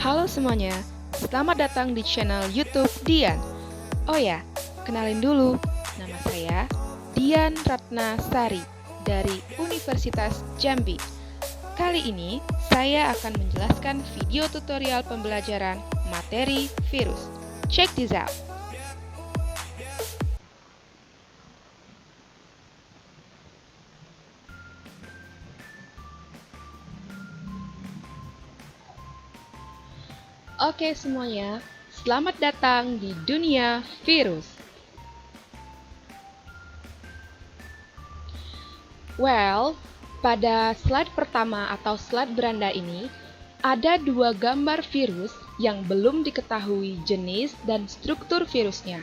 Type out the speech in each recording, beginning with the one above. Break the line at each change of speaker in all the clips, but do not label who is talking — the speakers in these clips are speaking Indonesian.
Halo semuanya, selamat datang di channel YouTube Dian. Oh ya, kenalin dulu, nama saya Dian Ratnasari dari Universitas Jambi. Kali ini saya akan menjelaskan video tutorial pembelajaran materi virus. Check this out. Oke semuanya, selamat datang di dunia virus. Well, pada slide pertama atau slide beranda ini, ada dua gambar virus yang belum diketahui jenis dan struktur virusnya.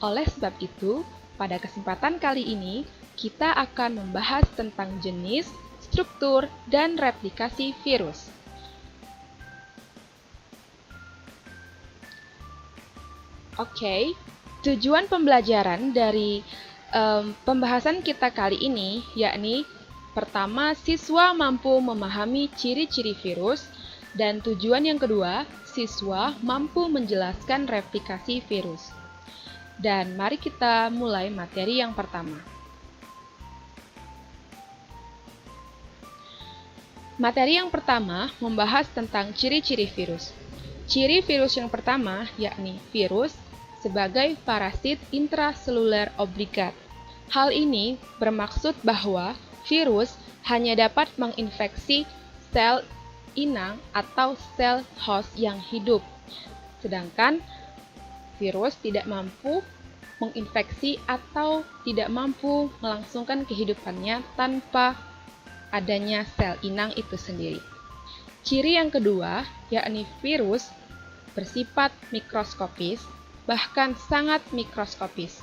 Oleh sebab itu, pada kesempatan kali ini, kita akan membahas tentang jenis, struktur, dan replikasi virus. Oke, tujuan pembelajaran dari pembahasan kita kali ini yakni pertama, siswa mampu memahami ciri-ciri virus, dan tujuan yang kedua, siswa mampu menjelaskan replikasi virus. Dan mari kita mulai materi yang pertama. Materi yang pertama membahas tentang ciri-ciri virus. Ciri virus yang pertama yakni virus sebagai parasit intraseluler obligat. Hal ini bermaksud bahwa virus hanya dapat menginfeksi sel inang atau sel host yang hidup, sedangkan virus tidak mampu menginfeksi atau tidak mampu melangsungkan kehidupannya tanpa adanya sel inang itu sendiri. Ciri yang kedua yakni virus bersifat mikroskopis, bahkan sangat mikroskopis.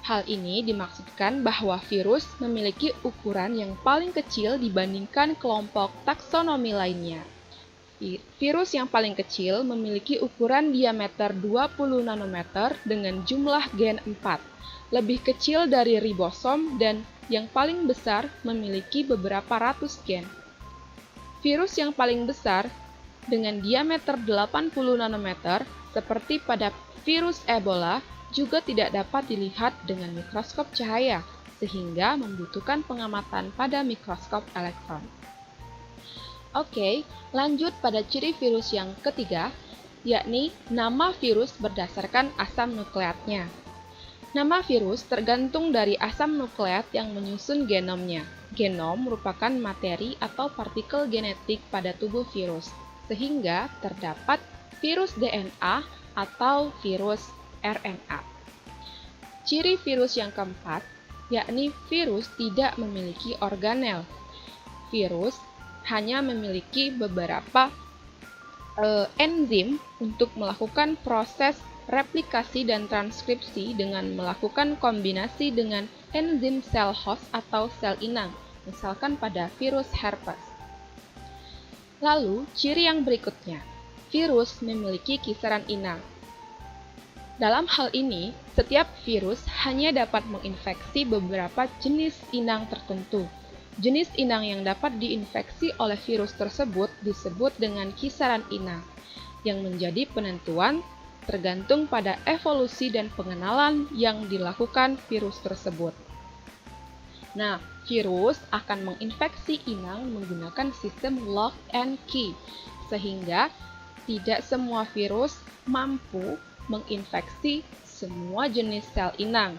Hal ini dimaksudkan bahwa virus memiliki ukuran yang paling kecil dibandingkan kelompok taksonomi lainnya. Virus yang paling kecil memiliki ukuran diameter 20 nanometer dengan jumlah gen 4, lebih kecil dari ribosom, dan yang paling besar memiliki beberapa ratus gen. Virus yang paling besar dengan diameter 80 nanometer, seperti pada virus Ebola, juga tidak dapat dilihat dengan mikroskop cahaya, sehingga membutuhkan pengamatan pada mikroskop elektron. Oke, lanjut pada ciri virus yang ketiga, yakni nama virus berdasarkan asam nukleatnya. Nama virus tergantung dari asam nukleat yang menyusun genomnya. Genom merupakan materi atau partikel genetik pada tubuh virus, sehingga terdapat virus DNA atau virus RNA. Ciri virus yang keempat, yakni virus tidak memiliki organel. Virus hanya memiliki beberapa enzim untuk melakukan proses replikasi dan transkripsi dengan melakukan kombinasi dengan enzim sel host atau sel inang, misalkan pada virus herpes. Lalu, ciri yang berikutnya, virus memiliki kisaran inang. Dalam hal ini, setiap virus hanya dapat menginfeksi beberapa jenis inang tertentu. Jenis inang yang dapat diinfeksi oleh virus tersebut disebut dengan kisaran inang, yang menjadi penentuan tergantung pada evolusi dan pengenalan yang dilakukan virus tersebut. Nah, virus akan menginfeksi inang menggunakan sistem lock and key, sehingga tidak semua virus mampu menginfeksi semua jenis sel inang,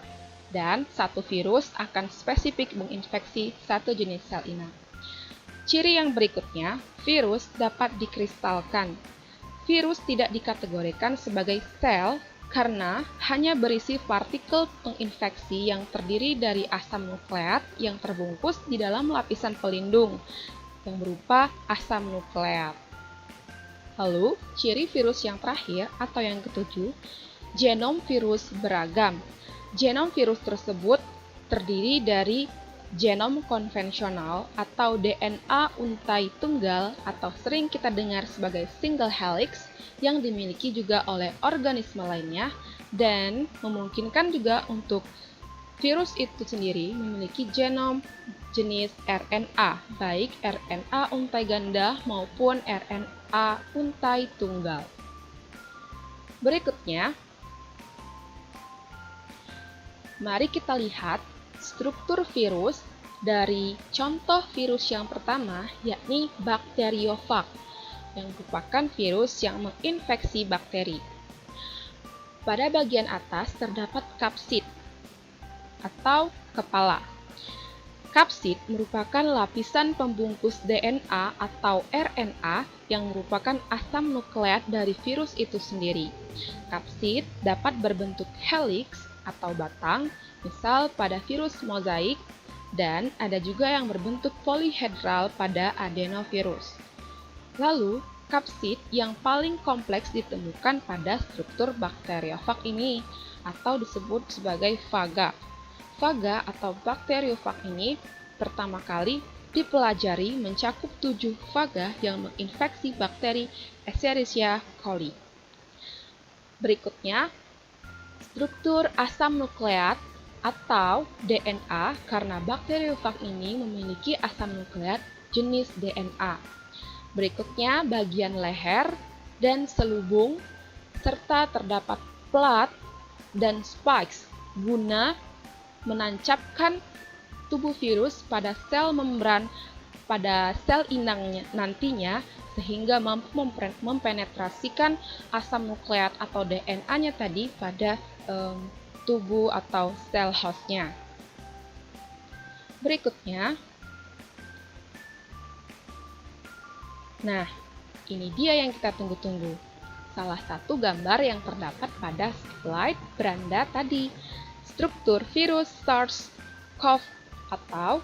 dan satu virus akan spesifik menginfeksi satu jenis sel inang. Ciri yang berikutnya, virus dapat dikristalkan. Virus tidak dikategorikan sebagai sel karena hanya berisi partikel penginfeksi yang terdiri dari asam nukleat yang terbungkus di dalam lapisan pelindung yang berupa asam nukleat. Lalu, ciri virus yang terakhir atau yang ketujuh, genom virus beragam. Genom virus tersebut terdiri dari genom konvensional atau DNA untai tunggal atau sering kita dengar sebagai single helix yang dimiliki juga oleh organisme lainnya dan memungkinkan juga untuk Virus itu sendiri memiliki genom jenis RNA, baik RNA untai ganda maupun RNA untai tunggal. Berikutnya, mari kita lihat struktur virus dari contoh virus yang pertama, yakni bakteriofag, yang merupakan virus yang menginfeksi bakteri. Pada bagian atas terdapat kapsid atau kepala. Kapsid merupakan lapisan pembungkus DNA atau RNA yang merupakan asam nukleat dari virus itu sendiri. Kapsid dapat berbentuk helix atau batang, misal pada virus mozaik, dan ada juga yang berbentuk polihedral pada adenovirus. Lalu, kapsid yang paling kompleks ditemukan pada struktur bakteriofag ini, atau disebut sebagai faga. Faga atau bakteriofag ini pertama kali dipelajari mencakup 7 faga yang menginfeksi bakteri Escherichia coli. Berikutnya, struktur asam nukleat atau DNA, karena bakteriofag ini memiliki asam nukleat jenis DNA. Berikutnya bagian leher dan selubung, serta terdapat plat dan spikes guna menancapkan tubuh virus pada sel membran pada sel inangnya nantinya, sehingga mampu mempenetrasikan asam nukleat atau DNA-nya tadi pada tubuh atau sel hostnya. Berikutnya, nah, ini dia yang kita tunggu-tunggu. Salah satu gambar yang terdapat pada slide beranda tadi, struktur virus SARS-CoV atau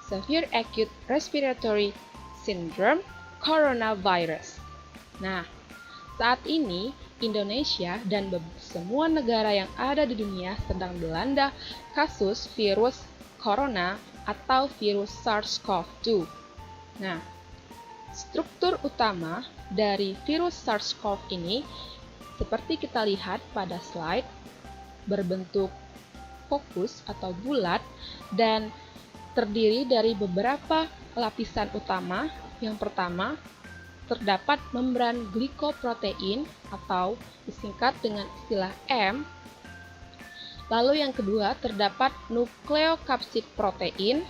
Severe Acute Respiratory Syndrome Coronavirus. Nah, saat ini Indonesia dan semua negara yang ada di dunia sedang dilanda kasus virus corona atau virus SARS-CoV-2. Nah, struktur utama dari virus SARS-CoV ini seperti kita lihat pada slide, berbentuk fokus atau bulat dan terdiri dari beberapa lapisan utama. Yang pertama, terdapat membran glikoprotein atau disingkat dengan istilah M. Lalu yang kedua, terdapat nukleokapsid protein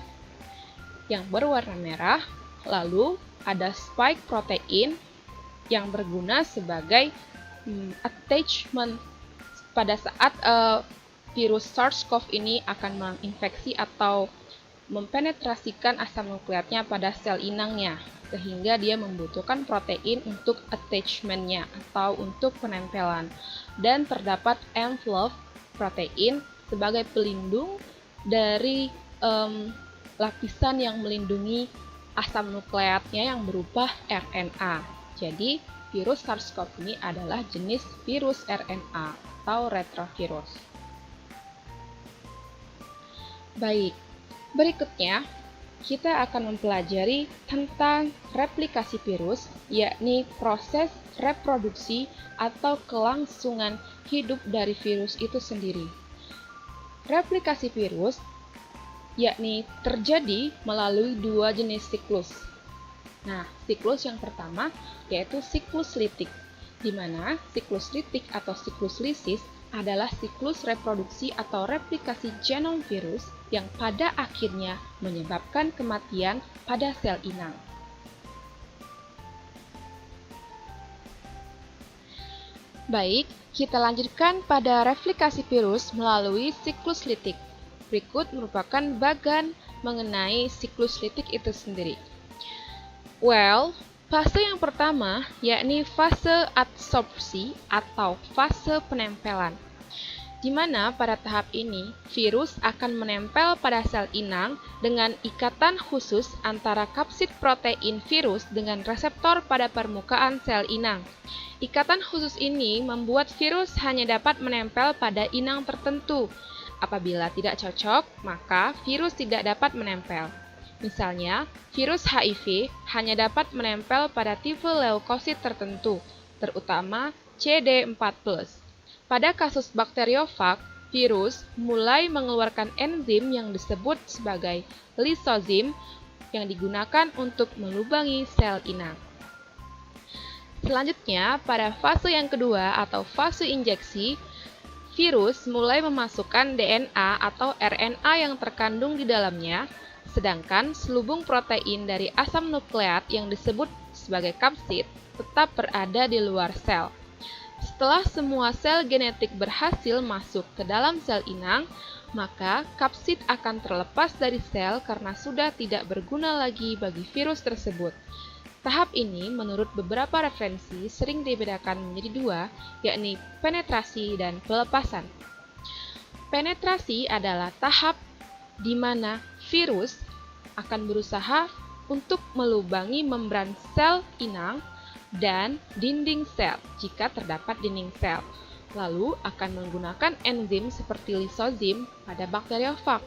yang berwarna merah. Lalu ada spike protein yang berguna sebagai attachment pada saat virus SARS-CoV ini akan menginfeksi atau mempenetrasikan asam nukleatnya pada sel inangnya, sehingga dia membutuhkan protein untuk attachment-nya atau untuk penempelan. Dan terdapat envelope protein sebagai pelindung dari lapisan yang melindungi asam nukleatnya yang berupa RNA. Jadi, virus SARS-CoV ini adalah jenis virus RNA atau retrovirus. Baik, berikutnya kita akan mempelajari tentang replikasi virus, yakni proses reproduksi atau kelangsungan hidup dari virus itu sendiri. Replikasi virus yakni terjadi melalui dua jenis siklus. Nah, siklus yang pertama yaitu siklus litik, di mana siklus litik atau siklus lisis adalah siklus reproduksi atau replikasi genom virus yang pada akhirnya menyebabkan kematian pada sel inang. Baik, kita lanjutkan pada replikasi virus melalui siklus litik. Berikut merupakan bagan mengenai siklus litik itu sendiri. Fase yang pertama yakni fase adsorpsi atau fase penempelan, di mana pada tahap ini virus akan menempel pada sel inang dengan ikatan khusus antara kapsid protein virus dengan reseptor pada permukaan sel inang. Ikatan khusus ini membuat virus hanya dapat menempel pada inang tertentu. Apabila tidak cocok, maka virus tidak dapat menempel. Misalnya, virus HIV hanya dapat menempel pada tipe leukosit tertentu, terutama CD4+. Pada kasus bakteriofag, virus mulai mengeluarkan enzim yang disebut sebagai lisozim yang digunakan untuk melubangi sel inang. Selanjutnya, pada fase yang kedua atau fase injeksi, virus mulai memasukkan DNA atau RNA yang terkandung di dalamnya, sedangkan selubung protein dari asam nukleat yang disebut sebagai kapsid tetap berada di luar sel. Setelah semua sel genetik berhasil masuk ke dalam sel inang, maka kapsid akan terlepas dari sel karena sudah tidak berguna lagi bagi virus tersebut. Tahap ini menurut beberapa referensi sering dibedakan menjadi dua, yakni penetrasi dan pelepasan. Penetrasi adalah tahap di mana virus akan berusaha untuk melubangi membran sel inang dan dinding sel jika terdapat dinding sel. Lalu akan menggunakan enzim seperti lisozim pada bakteriofag.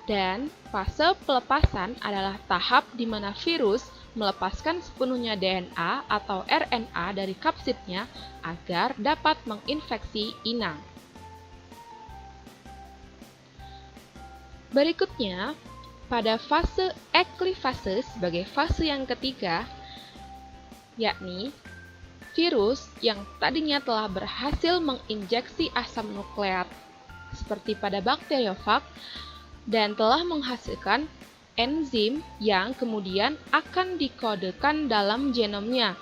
Dan fase pelepasan adalah tahap di mana virus melepaskan sepenuhnya DNA atau RNA dari kapsidnya agar dapat menginfeksi inang. Berikutnya, pada fase eklifase sebagai fase yang ketiga, yakni virus yang tadinya telah berhasil menginjeksi asam nukleat seperti pada bakteriofag dan telah menghasilkan enzim yang kemudian akan dikodekan dalam genomnya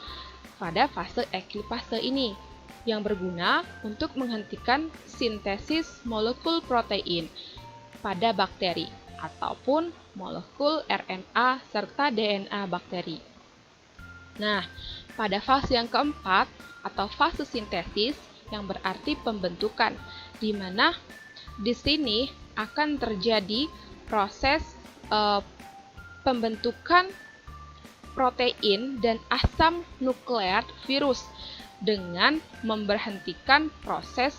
pada fase eklifase ini yang berguna untuk menghentikan sintesis molekul protein pada bakteri ataupun molekul RNA serta DNA bakteri. Nah, pada fase yang keempat atau fase sintesis yang berarti pembentukan, di mana di sini akan terjadi proses pembentukan protein dan asam nukleat virus dengan memberhentikan proses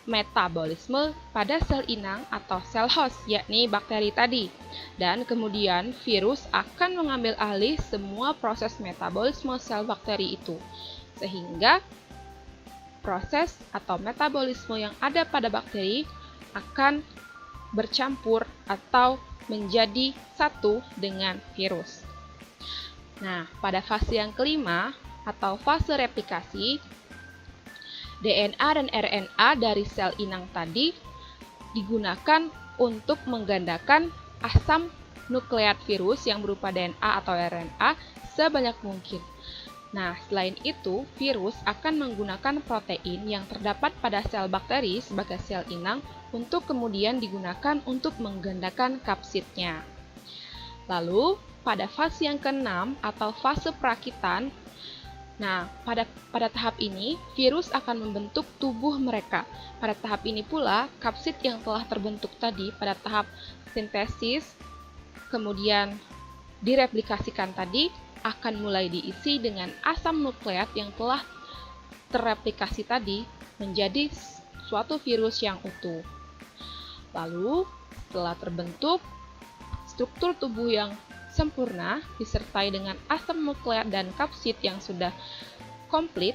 metabolisme pada sel inang atau sel host, yakni bakteri tadi. Dan kemudian virus akan mengambil alih semua proses metabolisme sel bakteri itu. Sehingga proses atau metabolisme yang ada pada bakteri akan bercampur atau menjadi satu dengan virus. Nah, pada fase yang kelima atau fase replikasi, DNA dan RNA dari sel inang tadi digunakan untuk menggandakan asam nukleat virus yang berupa DNA atau RNA sebanyak mungkin. Nah, selain itu, virus akan menggunakan protein yang terdapat pada sel bakteri sebagai sel inang untuk kemudian digunakan untuk menggandakan kapsidnya. Lalu, pada fase yang keenam atau fase perakitan, nah, pada tahap ini, virus akan membentuk tubuh mereka. Pada tahap ini pula, kapsid yang telah terbentuk tadi pada tahap sintesis, kemudian direplikasikan tadi, akan mulai diisi dengan asam nukleat yang telah terreplikasi tadi menjadi suatu virus yang utuh. Lalu, setelah terbentuk, struktur tubuh yang sempurna disertai dengan asam nukleat dan kapsid yang sudah komplit,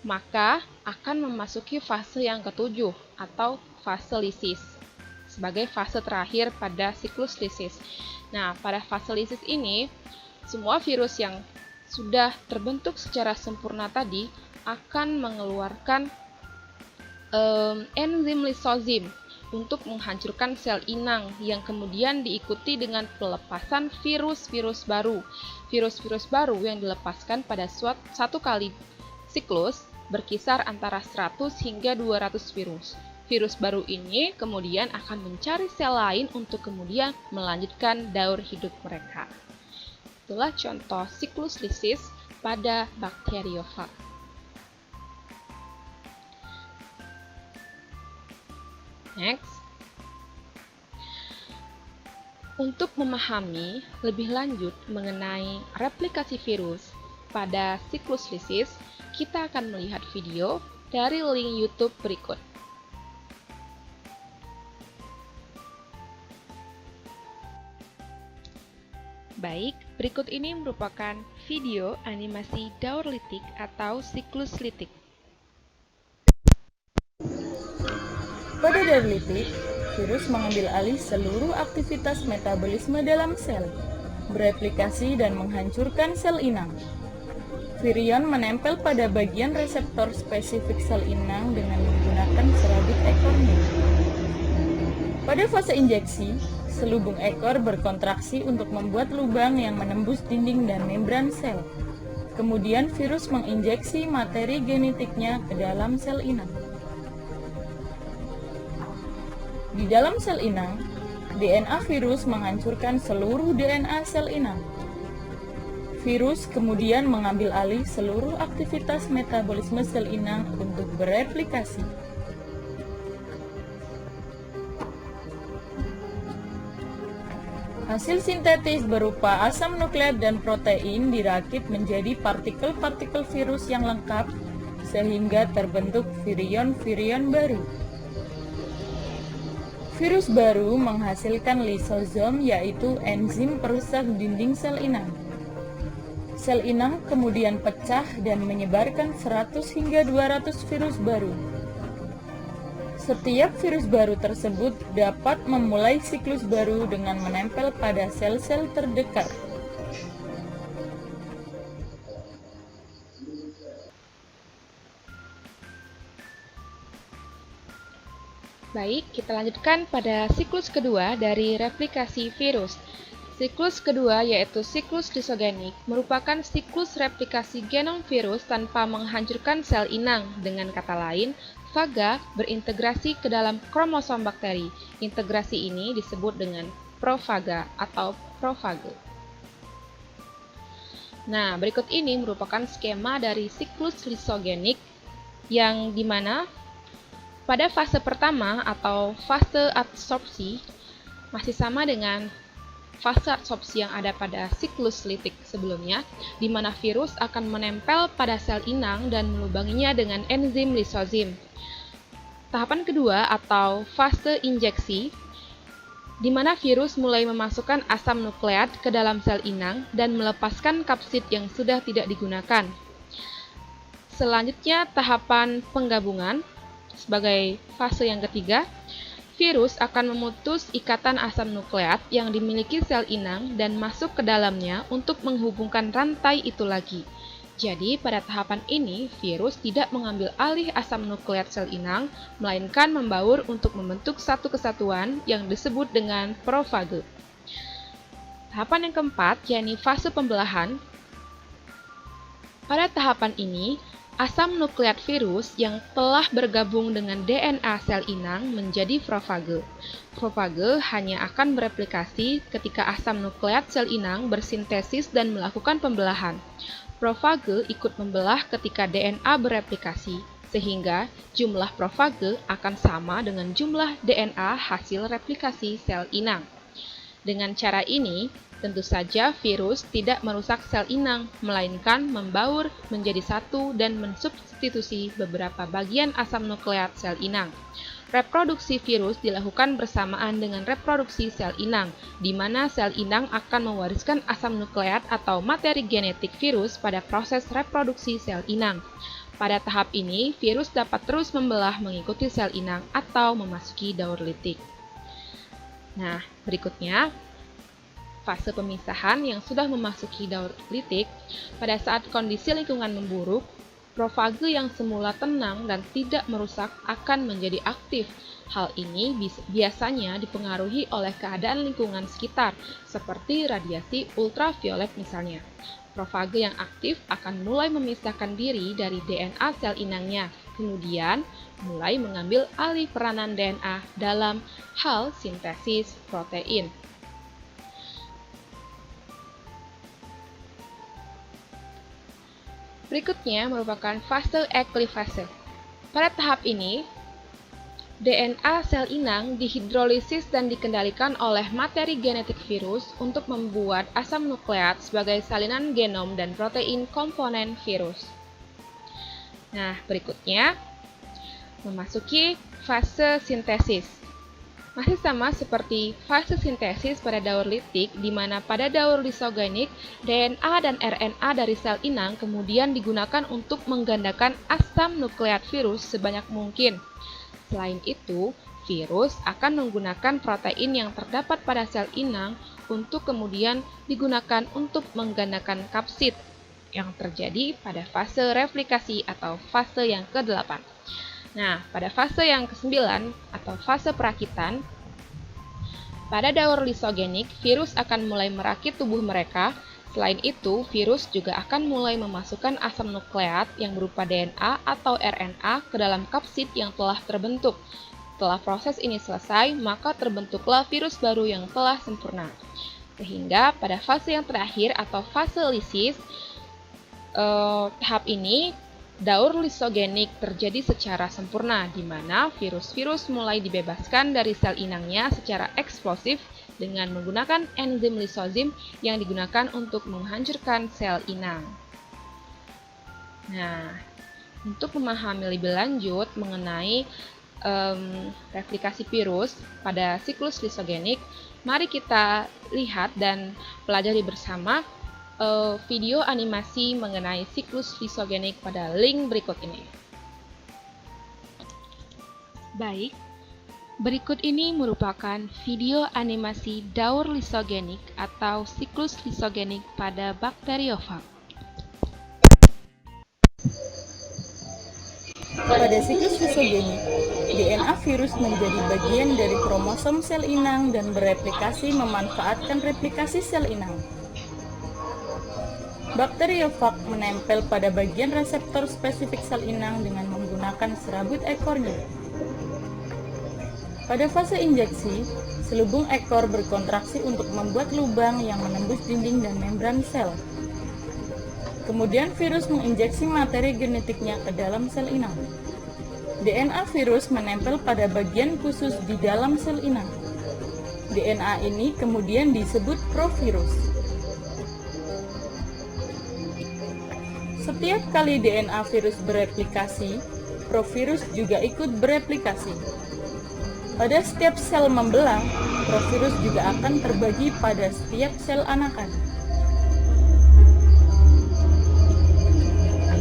maka akan memasuki fase yang ketujuh atau fase lisis sebagai fase terakhir pada siklus lisis. Nah, pada fase lisis ini, semua virus yang sudah terbentuk secara sempurna tadi akan mengeluarkan enzim lisozim untuk menghancurkan sel inang yang kemudian diikuti dengan pelepasan virus-virus baru. Virus-virus baru yang dilepaskan pada satu kali siklus berkisar antara 100 hingga 200 virus. Virus baru ini kemudian akan mencari sel lain untuk kemudian melanjutkan daur hidup mereka. Itulah contoh siklus lisis pada bakteriofag. Next, untuk memahami lebih lanjut mengenai replikasi virus pada siklus lisis, kita akan melihat video dari link YouTube berikut. Baik, berikut ini merupakan video animasi daur litik atau siklus litik.
Pada daurlitik, virus mengambil alih seluruh aktivitas metabolisme dalam sel, bereplikasi dan menghancurkan sel inang. Virion menempel pada bagian reseptor spesifik sel inang dengan menggunakan serabut ekornya. Pada fase injeksi, selubung ekor berkontraksi untuk membuat lubang yang menembus dinding dan membran sel. Kemudian virus menginjeksi materi genetiknya ke dalam sel inang. Di dalam sel inang, DNA virus menghancurkan seluruh DNA sel inang. Virus kemudian mengambil alih seluruh aktivitas metabolisme sel inang untuk bereplikasi. Hasil sintetis berupa asam nukleat dan protein dirakit menjadi partikel-partikel virus yang lengkap sehingga terbentuk virion-virion baru. Virus baru menghasilkan lisosom, yaitu enzim perusak dinding sel inang. Sel inang kemudian pecah dan menyebarkan 100 hingga 200 virus baru. Setiap virus baru tersebut dapat memulai siklus baru dengan menempel pada sel-sel terdekat.
Baik, kita lanjutkan pada siklus kedua dari replikasi virus. Siklus kedua yaitu siklus lisogenik merupakan siklus replikasi genom virus tanpa menghancurkan sel inang. Dengan kata lain, faga berintegrasi ke dalam kromosom bakteri. Integrasi ini disebut dengan profaga atau profage. Nah, berikut ini merupakan skema dari siklus lisogenik yang dimana pada fase pertama atau fase adsorpsi masih sama dengan fase adsorpsi yang ada pada siklus litik sebelumnya, di mana virus akan menempel pada sel inang dan melubanginya dengan enzim lisosim. Tahapan kedua atau fase injeksi, di mana virus mulai memasukkan asam nukleat ke dalam sel inang dan melepaskan kapsid yang sudah tidak digunakan. Selanjutnya tahapan penggabungan sebagai fase yang ketiga. Virus akan memutus ikatan asam nukleat yang dimiliki sel inang dan masuk ke dalamnya untuk menghubungkan rantai itu lagi. Jadi, pada tahapan ini, virus tidak mengambil alih asam nukleat sel inang, melainkan membaur untuk membentuk satu kesatuan yang disebut dengan profage. Tahapan yang keempat, yakni fase pembelahan. Pada tahapan ini, asam nukleat virus yang telah bergabung dengan DNA sel inang menjadi profage. Profage hanya akan bereplikasi ketika asam nukleat sel inang bersintesis dan melakukan pembelahan. Profage ikut membelah ketika DNA bereplikasi, sehingga jumlah profage akan sama dengan jumlah DNA hasil replikasi sel inang. Dengan cara ini, tentu saja virus tidak merusak sel inang, melainkan membaur menjadi satu dan mensubstitusi beberapa bagian asam nukleat sel inang. Reproduksi virus dilakukan bersamaan dengan reproduksi sel inang, di mana sel inang akan mewariskan asam nukleat atau materi genetik virus pada proses reproduksi sel inang. Pada tahap ini, virus dapat terus membelah mengikuti sel inang atau memasuki daur litik. Nah, berikutnya, fase pemisahan yang sudah memasuki daur litik. Pada saat kondisi lingkungan memburuk, profage yang semula tenang dan tidak merusak akan menjadi aktif. Hal ini biasanya dipengaruhi oleh keadaan lingkungan sekitar, seperti radiasi ultraviolet misalnya. Profage yang aktif akan mulai memisahkan diri dari DNA sel inangnya, kemudian mulai mengambil alih peranan DNA dalam hal sintesis protein. Berikutnya merupakan fase eklifase. Pada tahap ini, DNA sel inang dihidrolisis dan dikendalikan oleh materi genetik virus untuk membuat asam nukleat sebagai salinan genom dan protein komponen virus. Nah, berikutnya memasuki fase sintesis. Masih sama seperti fase sintesis pada daur litik, di mana pada daur lisogenik, DNA dan RNA dari sel inang kemudian digunakan untuk menggandakan asam nukleat virus sebanyak mungkin. Selain itu, virus akan menggunakan protein yang terdapat pada sel inang untuk kemudian digunakan untuk menggandakan kapsid yang terjadi pada fase replikasi atau fase yang ke-8. Nah, pada fase yang ke-9 atau fase perakitan, pada daur lisogenik, virus akan mulai merakit tubuh mereka. Selain itu, virus juga akan mulai memasukkan asam nukleat yang berupa DNA atau RNA ke dalam kapsid yang telah terbentuk. Setelah proses ini selesai, maka terbentuklah virus baru yang telah sempurna. Sehingga pada fase yang terakhir atau fase lisis, tahap ini daur lisogenik terjadi secara sempurna, di mana virus-virus mulai dibebaskan dari sel inangnya secara eksplosif dengan menggunakan enzim lisozim yang digunakan untuk menghancurkan sel inang. Nah, untuk memahami lebih lanjut mengenai replikasi virus pada siklus lisogenik, mari kita lihat dan pelajari bersama video animasi mengenai siklus lisogenik pada link berikut ini. Baik, berikut ini merupakan video animasi daur lisogenik atau siklus lisogenik pada bakteriofag.
Pada siklus lisogenik, DNA virus menjadi bagian dari kromosom sel inang dan bereplikasi memanfaatkan replikasi sel inang. Bakteriofag menempel pada bagian reseptor spesifik sel inang dengan menggunakan serabut ekornya. Pada fase injeksi, selubung ekor berkontraksi untuk membuat lubang yang menembus dinding dan membran sel. Kemudian virus menginjeksi materi genetiknya ke dalam sel inang. DNA virus menempel pada bagian khusus di dalam sel inang. DNA ini kemudian disebut provirus. Setiap kali DNA virus bereplikasi, provirus juga ikut bereplikasi. Pada setiap sel membelang, provirus juga akan terbagi pada setiap sel anakan.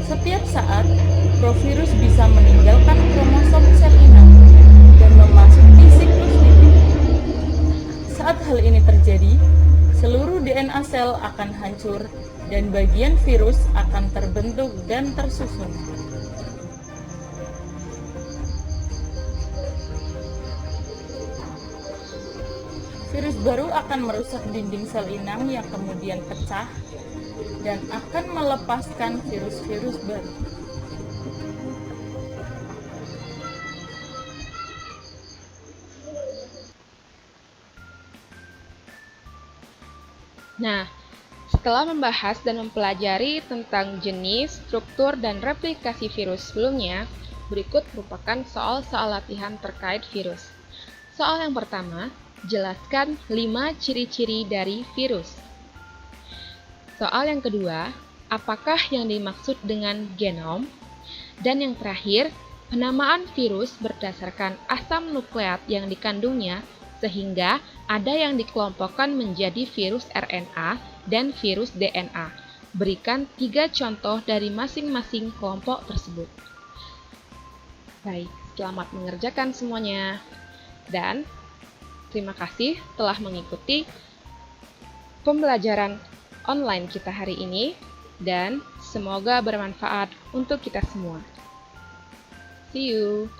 Setiap saat, provirus bisa meninggalkan kromosom sel inang dan memasuki siklus lipid. Saat hal ini terjadi, seluruh DNA sel akan hancur dan bagian virus akan terbentuk dan tersusun. Virus baru akan merusak dinding sel inang yang kemudian pecah dan akan melepaskan virus-virus baru.
Nah, setelah membahas dan mempelajari tentang jenis, struktur, dan replikasi virus sebelumnya, berikut merupakan soal-soal latihan terkait virus. Soal yang pertama, jelaskan 5 ciri-ciri dari virus. Soal yang kedua, apakah yang dimaksud dengan genom? Dan yang terakhir, penamaan virus berdasarkan asam nukleat yang dikandungnya, sehingga ada yang dikelompokkan menjadi virus RNA dan virus DNA. Berikan 3 contoh dari masing-masing kelompok tersebut. Baik, selamat mengerjakan semuanya. Dan terima kasih telah mengikuti pembelajaran online kita hari ini, dan semoga bermanfaat untuk kita semua. See you!